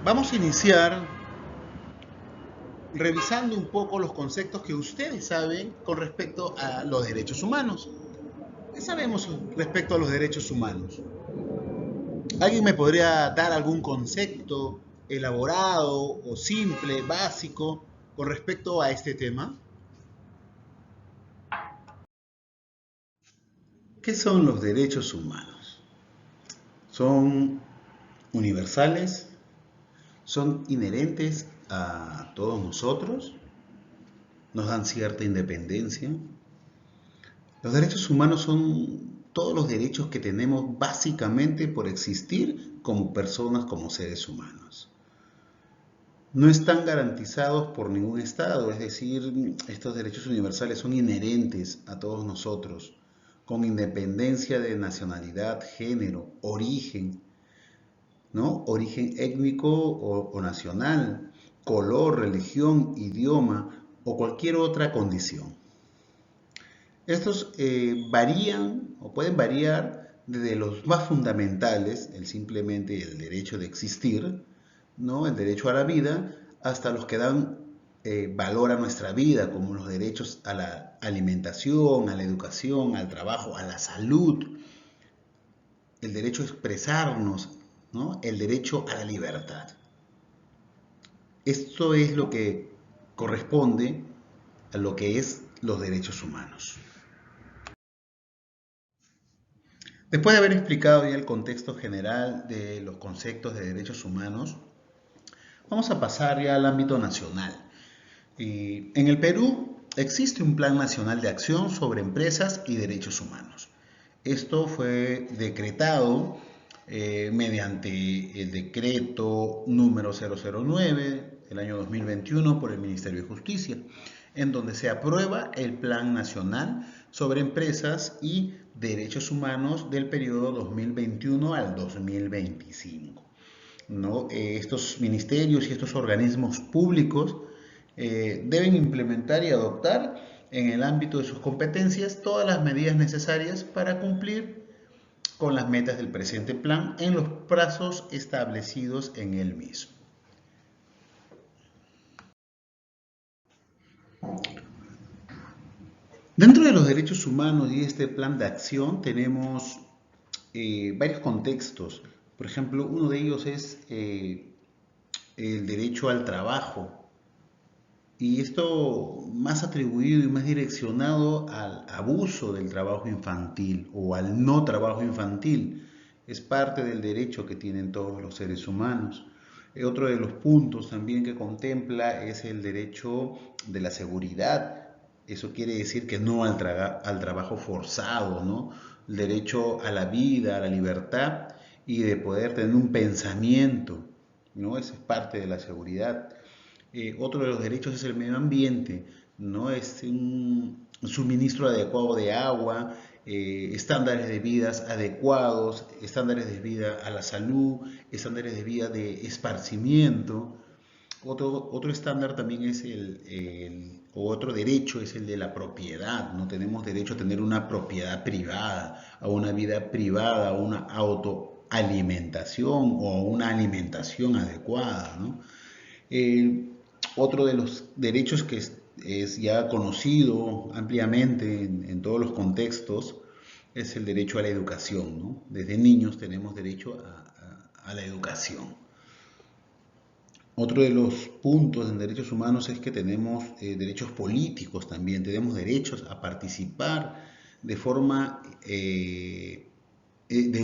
Vamos a iniciar revisando un poco los conceptos que ustedes saben con respecto a los derechos humanos. ¿Qué sabemos respecto a los derechos humanos? ¿Alguien me podría dar algún concepto elaborado o simple, básico, con respecto a este tema? ¿Qué son los derechos humanos? ¿Son universales? ¿Son inherentes a todos nosotros? ¿Nos dan cierta independencia? Los derechos humanos son todos los derechos que tenemos básicamente por existir como personas, como seres humanos. No están garantizados por ningún Estado, es decir, estos derechos universales son inherentes a todos nosotros, con independencia de nacionalidad, género, origen, ¿no? Origen étnico o nacional, color, religión, idioma o cualquier otra condición. Estos varían o pueden variar desde los más fundamentales, simplemente el derecho de existir, ¿no? El derecho a la vida, hasta los que dan valor a nuestra vida, como los derechos a la alimentación, a la educación, al trabajo, a la salud, el derecho a expresarnos, ¿no? El derecho a la libertad. Esto es lo que corresponde a lo que es los derechos humanos. Después de haber explicado ya el contexto general de los conceptos de derechos humanos, vamos a pasar ya al ámbito nacional. En el Perú existe un Plan Nacional de Acción sobre Empresas y Derechos Humanos. Esto fue decretado mediante el decreto número 009 del año 2021 por el Ministerio de Justicia, en donde se aprueba el Plan Nacional sobre Empresas y Derechos Humanos del periodo 2021 al 2025. ¿No? Estos ministerios y estos organismos públicos deben implementar y adoptar en el ámbito de sus competencias todas las medidas necesarias para cumplir con las metas del presente plan en los plazos establecidos en él mismo. Dentro de los derechos humanos y este plan de acción tenemos varios contextos. Por ejemplo, uno de ellos es el derecho al trabajo. Y esto más atribuido y más direccionado al abuso del trabajo infantil o al no trabajo infantil. Es parte del derecho que tienen todos los seres humanos. Otro de los puntos también que contempla es el derecho de la seguridad. Eso quiere decir que no al trabajo forzado, ¿no? El derecho a la vida, a la libertad y de poder tener un pensamiento, ¿no? Esa es parte de la seguridad. Otro de los derechos es el medio ambiente, ¿no? Es un suministro adecuado de agua, estándares de vida adecuados, estándares de vida a la salud, estándares de vida de esparcimiento. Otro estándar también es otro derecho es el de la propiedad. No tenemos derecho a tener una propiedad privada, a una vida privada, a una autoalimentación o a una alimentación adecuada, ¿no? Otro de los derechos que es ya conocido ampliamente en todos los contextos es el derecho a la educación, ¿no? Desde niños tenemos derecho a la educación. Otro de los puntos en derechos humanos es que tenemos derechos políticos también, tenemos derechos a participar de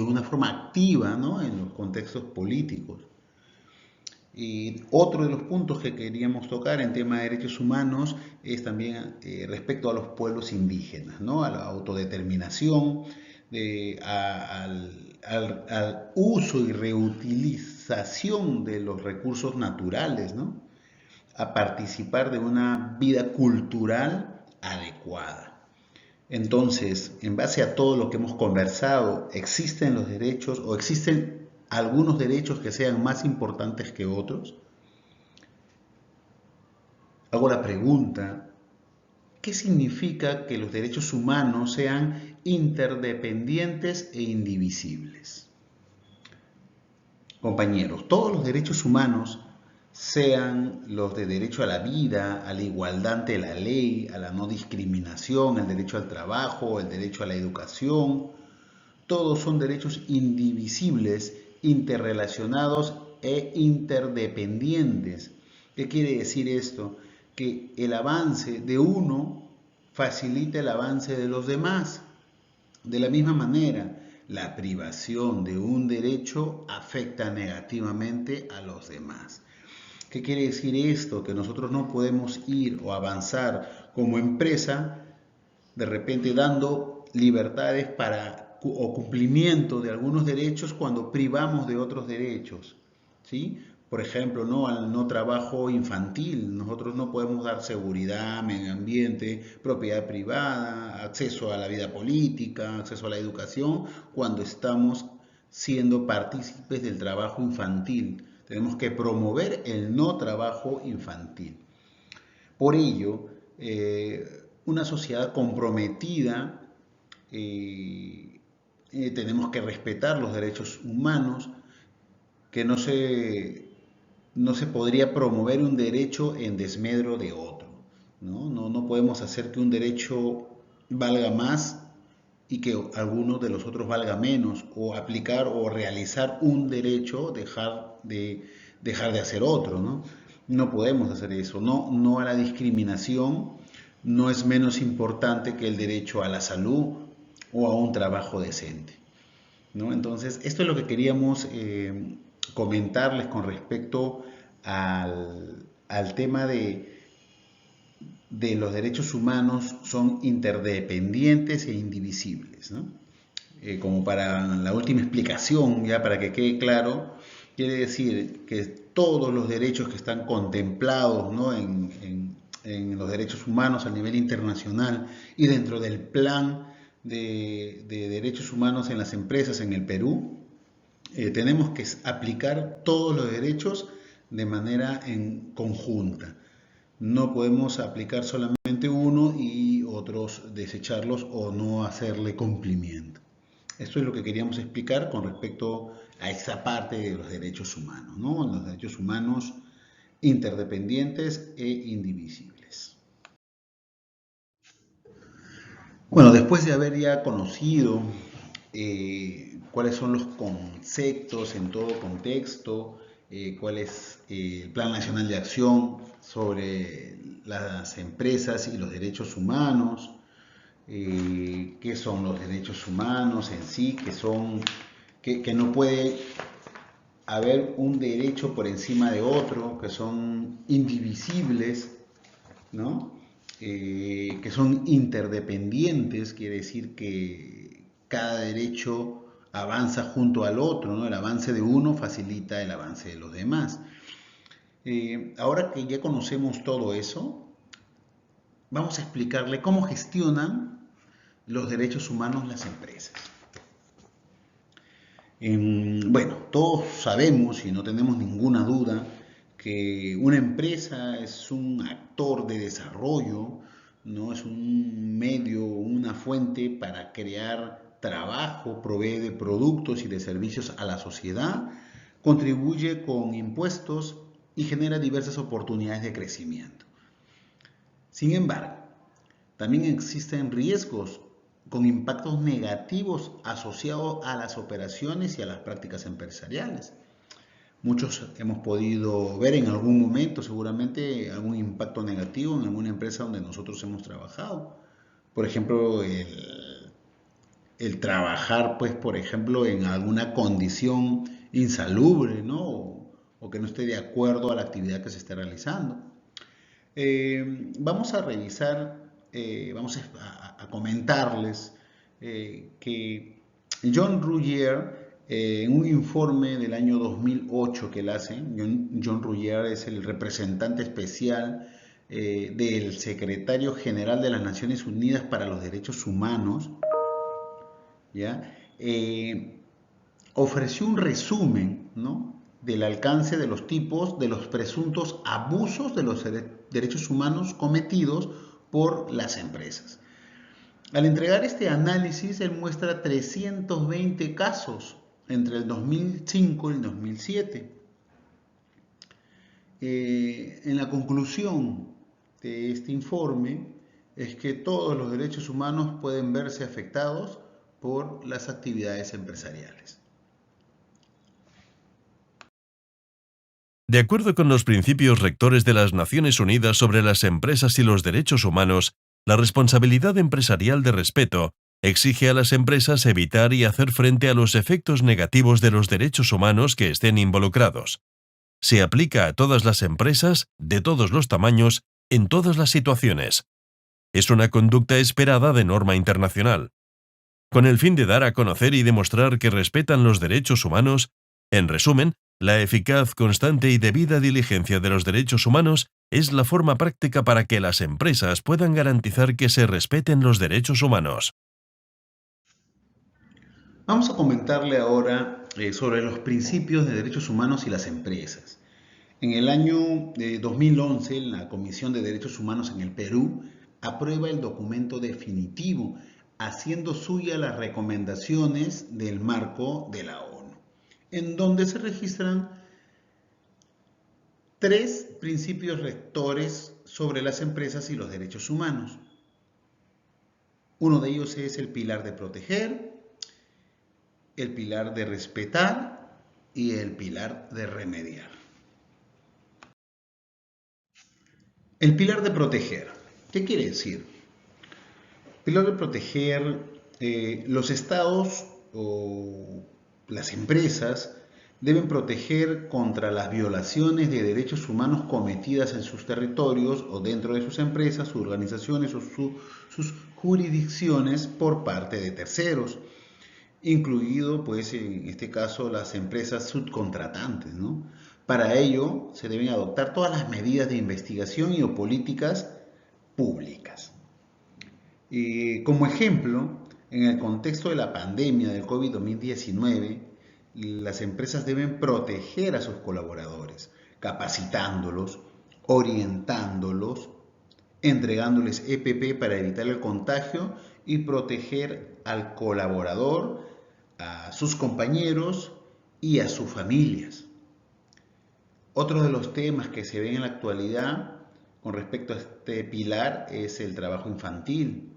una forma activa, ¿no? En los contextos políticos. Y otro de los puntos que queríamos tocar en tema de derechos humanos es también respecto a los pueblos indígenas, ¿no? A la autodeterminación, al uso y reutilización de los recursos naturales, ¿no? A participar de una vida cultural adecuada. Entonces, en base a todo lo que hemos conversado, ¿existen los derechos o existen algunos derechos que sean más importantes que otros? Hago la pregunta, ¿qué significa que los derechos humanos sean interdependientes e indivisibles? Compañeros, todos los derechos humanos, sean los de derecho a la vida, a la igualdad ante la ley, a la no discriminación, el derecho al trabajo, el derecho a la educación, todos son derechos indivisibles, interrelacionados e interdependientes. ¿Qué quiere decir esto? Que el avance de uno facilita el avance de los demás. De la misma manera, la privación de un derecho afecta negativamente a los demás. ¿Qué quiere decir esto? Que nosotros no podemos ir o avanzar como empresa de repente dando libertades o cumplimiento de algunos derechos cuando privamos de otros derechos, ¿sí? Por ejemplo, ¿no? Al no trabajo infantil, nosotros no podemos dar seguridad, medio ambiente, propiedad privada, acceso a la vida política, acceso a la educación, cuando estamos siendo partícipes del trabajo infantil. Tenemos que promover el no trabajo infantil. Por ello, una sociedad comprometida, tenemos que respetar los derechos humanos, que no se podría promover un derecho en desmedro de otro, ¿no? No podemos hacer que un derecho valga más y que alguno de los otros valga menos, o aplicar o realizar un derecho, dejar de hacer otro, ¿no? No podemos hacer eso, no a la discriminación, no es menos importante que el derecho a la salud o a un trabajo decente, ¿no? Entonces, esto es lo que queríamos comentarles con respecto al tema de los derechos humanos son interdependientes e indivisibles, ¿no? Como para la última explicación, ya para que quede claro, quiere decir que todos los derechos que están contemplados, ¿no? en los derechos humanos a nivel internacional y dentro del plan de derechos humanos en las empresas en el Perú, tenemos que aplicar todos los derechos de manera en conjunta. No podemos aplicar solamente uno y otros desecharlos o no hacerle cumplimiento. Esto es lo que queríamos explicar con respecto a esa parte de los derechos humanos, ¿no? Los derechos humanos interdependientes e indivisibles. Bueno, después de haber ya conocido cuáles son los conceptos en todo contexto, cuál es el Plan Nacional de Acción sobre las empresas y los derechos humanos, qué son los derechos humanos en sí, que no puede haber un derecho por encima de otro, que son indivisibles, ¿no? Que son interdependientes, quiere decir que cada derecho avanza junto al otro, ¿no? El avance de uno facilita el avance de los demás. Ahora que ya conocemos todo eso, vamos a explicarle cómo gestionan los derechos humanos las empresas. Bueno, todos sabemos y no tenemos ninguna duda que una empresa es un actor de desarrollo, ¿no? Es un medio, una fuente para crear trabajo, provee de productos y de servicios a la sociedad, contribuye con impuestos y genera diversas oportunidades de crecimiento. Sin embargo, también existen riesgos con impactos negativos asociados a las operaciones y a las prácticas empresariales. Muchos hemos podido ver en algún momento seguramente algún impacto negativo en alguna empresa donde nosotros hemos trabajado. Por ejemplo, el trabajar, pues, por ejemplo, en alguna condición insalubre, ¿no? O que no esté de acuerdo a la actividad que se esté realizando. Vamos a revisar, vamos a comentarles que John Ruggiero, en un informe del año 2008 que él hace, John Ruggiero es el representante especial del secretario general de las Naciones Unidas para los Derechos Humanos, ¿ya? Ofreció un resumen, ¿no? Del alcance de los tipos de los presuntos abusos de los derechos humanos cometidos por las empresas. Al entregar este análisis, él muestra 320 casos entre el 2005 y el 2007. En la conclusión de este informe es que todos los derechos humanos pueden verse afectados por las actividades empresariales. De acuerdo con los principios rectores de las Naciones Unidas sobre las empresas y los derechos humanos, la responsabilidad empresarial de respeto exige a las empresas evitar y hacer frente a los efectos negativos de los derechos humanos que estén involucrados. Se aplica a todas las empresas, de todos los tamaños, en todas las situaciones. Es una conducta esperada de norma internacional. Con el fin de dar a conocer y demostrar que respetan los derechos humanos, en resumen, la eficaz, constante y debida diligencia de los derechos humanos es la forma práctica para que las empresas puedan garantizar que se respeten los derechos humanos. Vamos a comentarle ahora sobre los principios de derechos humanos y las empresas. En el año 2011, la Comisión de Derechos Humanos en el Perú aprueba el documento definitivo, haciendo suya las recomendaciones del marco de la ONU, en donde se registran 3 principios rectores sobre las empresas y los derechos humanos. Uno de ellos es el pilar de proteger, el pilar de respetar y el pilar de remediar. El pilar de proteger. ¿Qué quiere decir? Pilar de proteger, los estados o las empresas deben proteger contra las violaciones de derechos humanos cometidas en sus territorios o dentro de sus empresas, sus organizaciones o sus jurisdicciones por parte de terceros, incluido pues en este caso las empresas subcontratantes, ¿no? Para ello se deben adoptar todas las medidas de investigación y o políticas públicas. Como ejemplo, en el contexto de la pandemia del COVID-19, las empresas deben proteger a sus colaboradores, capacitándolos, orientándolos, entregándoles EPP para evitar el contagio y proteger al colaborador, a sus compañeros y a sus familias. Otro de los temas que se ven en la actualidad con respecto a este pilar es el trabajo infantil.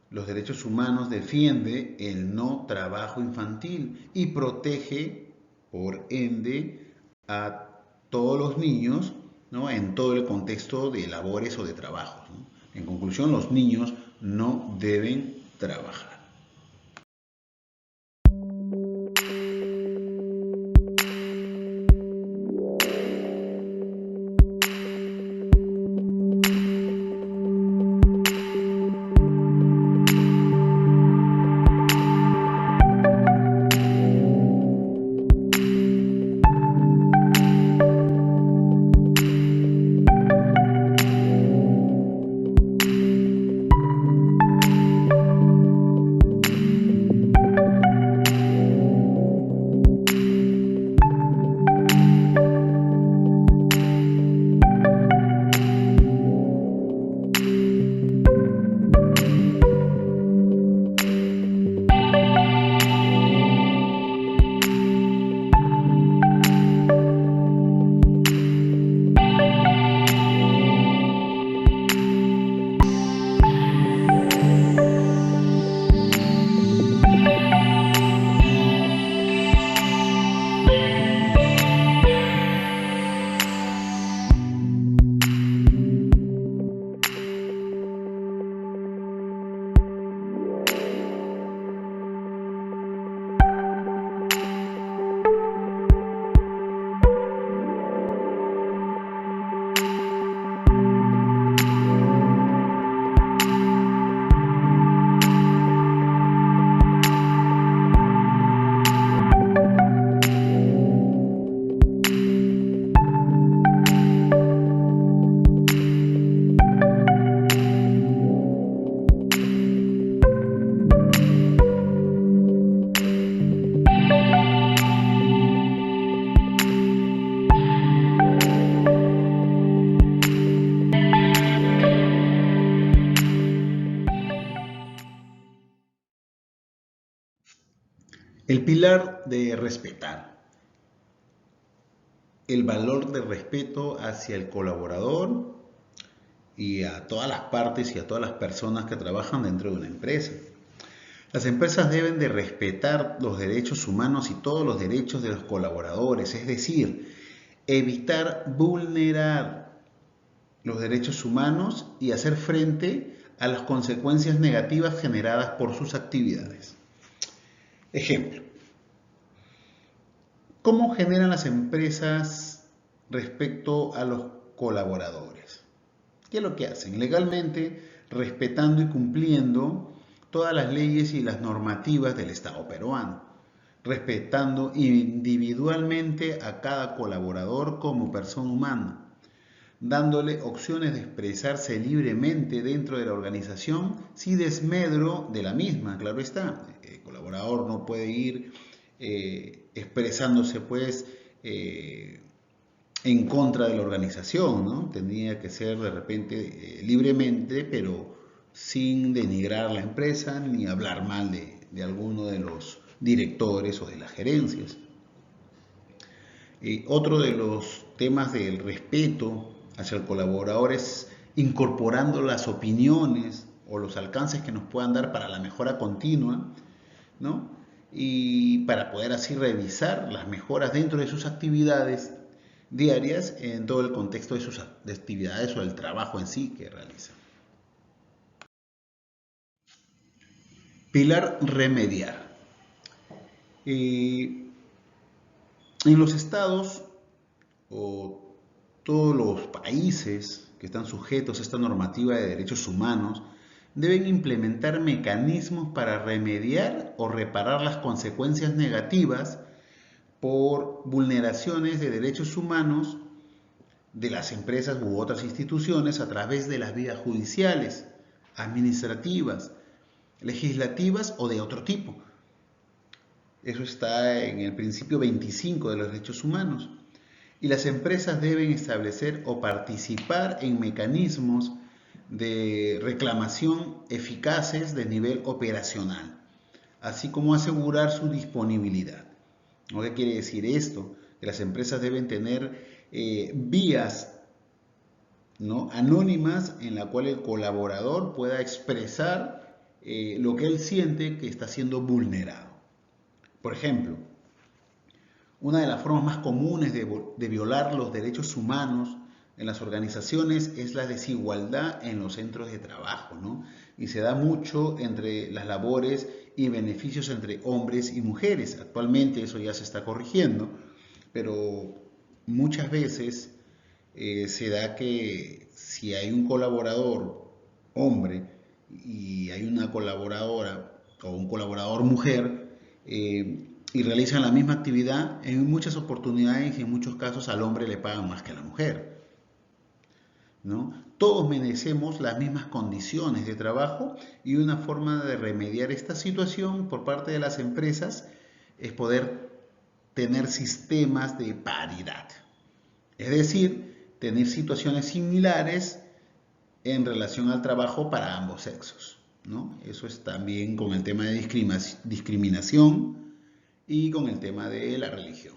Los derechos humanos defiende el no trabajo infantil y protege, por ende, a todos los niños, ¿no? En todo el contexto de labores o de trabajos, ¿no? En conclusión, los niños no deben trabajar. El pilar de respetar. El valor de respeto hacia el colaborador y a todas las partes y a todas las personas que trabajan dentro de una empresa. Las empresas deben de respetar los derechos humanos y todos los derechos de los colaboradores, es decir, evitar vulnerar los derechos humanos y hacer frente a las consecuencias negativas generadas por sus actividades. Ejemplo, ¿cómo generan las empresas respecto a los colaboradores? ¿Qué es lo que hacen? Legalmente, respetando y cumpliendo todas las leyes y las normativas del Estado peruano, respetando individualmente a cada colaborador como persona humana, dándole opciones de expresarse libremente dentro de la organización sin desmedro de la misma, claro está. El colaborador no puede ir expresándose pues en contra de la organización, ¿no? Tendría que ser de repente libremente, pero sin denigrar la empresa ni hablar mal de alguno de los directores o de las gerencias. Otro de los temas del respeto hacia el colaborador es incorporando las opiniones o los alcances que nos puedan dar para la mejora continua, ¿no? Y para poder así revisar las mejoras dentro de sus actividades diarias en todo el contexto de sus actividades o del trabajo en sí que realizan. Pilar remediar. En los estados o todos los países que están sujetos a esta normativa de derechos humanos deben implementar mecanismos para remediar o reparar las consecuencias negativas por vulneraciones de derechos humanos de las empresas u otras instituciones a través de las vías judiciales, administrativas, legislativas o de otro tipo. Eso está en el principio 25 de los derechos humanos. Y las empresas deben establecer o participar en mecanismos de reclamación eficaces de nivel operacional, así como asegurar su disponibilidad. ¿Qué quiere decir esto? Que las empresas deben tener vías, ¿no?, anónimas en la cual el colaborador pueda expresar lo que él siente que está siendo vulnerado. Por ejemplo, una de las formas más comunes de violar los derechos humanos en las organizaciones es la desigualdad en los centros de trabajo, ¿no? Y se da mucho entre las labores y beneficios entre hombres y mujeres. Actualmente eso ya se está corrigiendo, pero muchas veces se da que si hay un colaborador hombre y hay una colaboradora o un colaborador mujer, y realizan la misma actividad, en muchas oportunidades y en muchos casos al hombre le pagan más que a la mujer, ¿no? Todos merecemos las mismas condiciones de trabajo y una forma de remediar esta situación por parte de las empresas es poder tener sistemas de paridad, es decir, tener situaciones similares en relación al trabajo para ambos sexos, ¿no? Eso es también con el tema de discriminación y con el tema de la religión.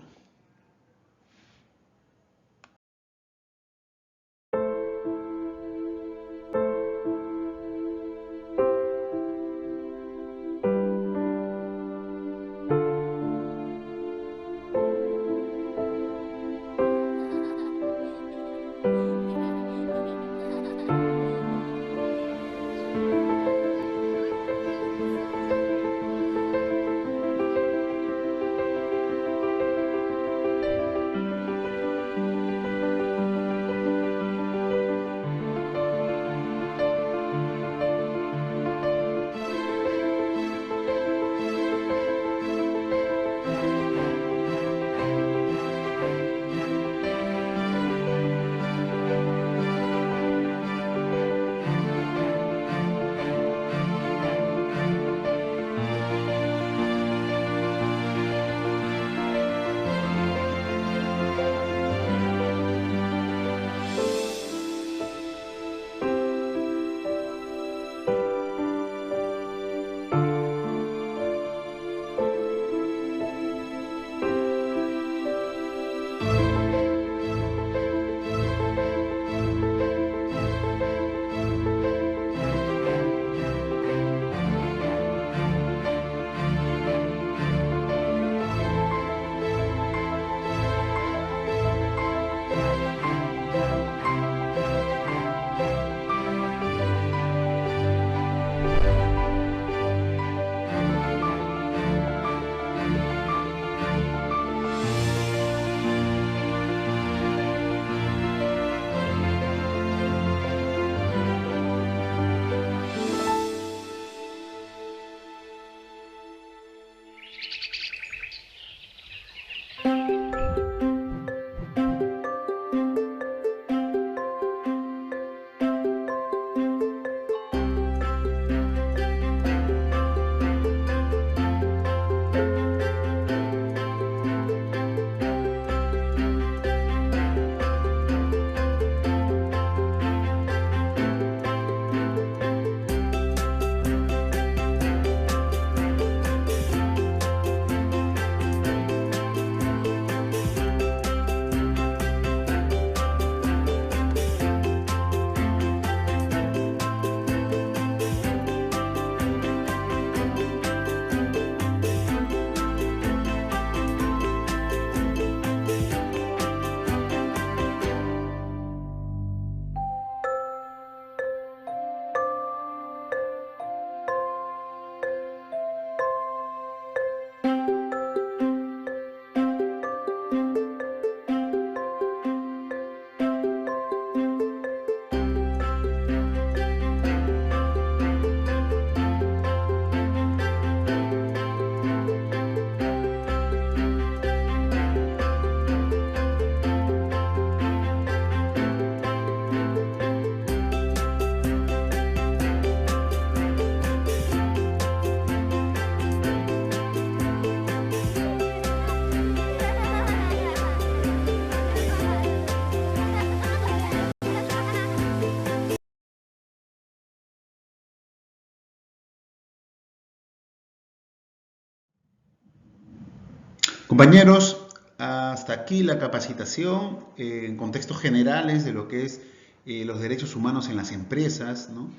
Compañeros, hasta aquí la capacitación en contextos generales de lo que es los derechos humanos en las empresas, ¿no?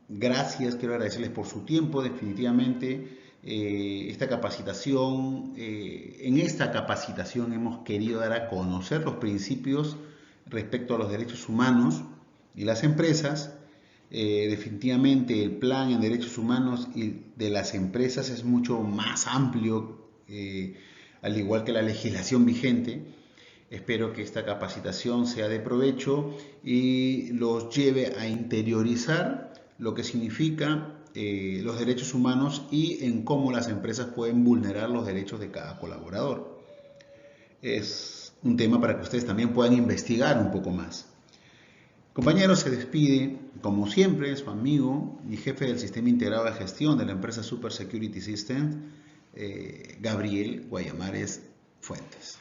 Gracias, quiero agradecerles por su tiempo. Definitivamente esta capacitación, en esta capacitación hemos querido dar a conocer los principios respecto a los derechos humanos y las empresas. Definitivamente el plan en derechos humanos y de las empresas es mucho más amplio, al igual que la legislación vigente. Espero que esta capacitación sea de provecho y los lleve a interiorizar lo que significa los derechos humanos y en cómo las empresas pueden vulnerar los derechos de cada colaborador. Es un tema para que ustedes también puedan investigar un poco más. Compañeros, se despide, como siempre, su amigo y jefe del Sistema Integrado de Gestión de la empresa Super Security System, Gabriel Guayamares Fuentes.